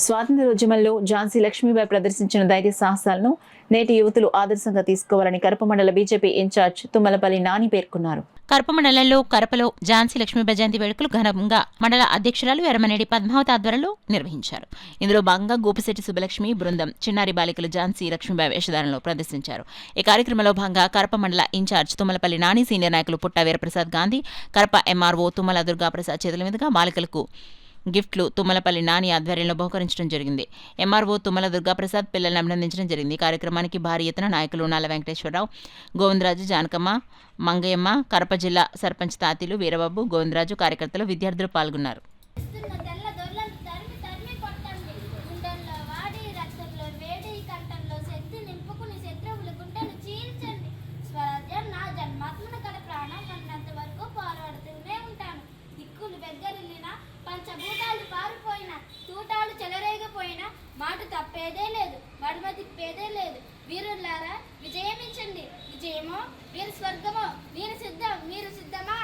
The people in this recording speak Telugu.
స్వాతంత్ర్యోద్యమంలో ఝాన్సీ లక్ష్మీబాయి ప్రదర్శించిన ధైర్య సాహసాలను నేటి యువతులు ఆదర్శంగా తీసుకోవాలని కరప మండల బీజేపీ ఇన్ఛార్జ్ తుమ్మలపల్లి నాని పేర్కొన్నారు. కరప మండలంలో కరపలో ఝాన్సీ లక్ష్మీబాయి జయంతి వేడుకలు ఘనంగా మండల అధ్యక్షురాలు ఎర్రమనేడి పద్మావతి ఆధ్వర్యంలో నిర్వహించారు. ఇందులో భాగంగా గోపిశెట్టి సుబ్బలక్ష్మి బృందం చిన్నారి బాలికలు ఝాన్సీ లక్ష్మీబాయి వేషధారణలో ప్రదర్శించారు. ఈ కార్యక్రమంలో భాగంగా కరప మండల ఇన్ఛార్జ్ తుమ్మలపల్లి నాని, సీనియర్ నాయకులు పుట్ట వీరప్రసాద్ గాంధీ, కరప ఎంఆర్ఓ తుమ్మల దుర్గాప్రసాద్ చేతుల మీదుగా బాలికలకు గిఫ్ట్లు తుమ్మలపల్లి నాని ఆధ్వర్యంలో బహుకరించడం జరిగింది. ఎంఆర్ఓ తుమ్మల దుర్గాప్రసాద్ పిల్లల్ని అభినందించడం జరిగింది. ఈ కార్యక్రమానికి భారీ ఎత్తున నాయకులు నాల వెంకటేశ్వరరావు, గోవిందరాజు, జానకమ్మ, మంగయ్యమ్మ, కరప జిల్లా సర్పంచ్ తాతీలు, వీరబాబు, గోవిందరాజు, కార్యకర్తలు, విద్యార్థులు పాల్గొన్నారు. పంచభూతాలు పారిపోయిన తూటాలు చెలరేగిపోయిన మాట తప్పేదే లేదు, మడమ తిప్పేదే లేదు. వీరులారా విజయమిచ్చండి, విజయమో వీరు స్వర్గమో, మీరు సిద్ధమా?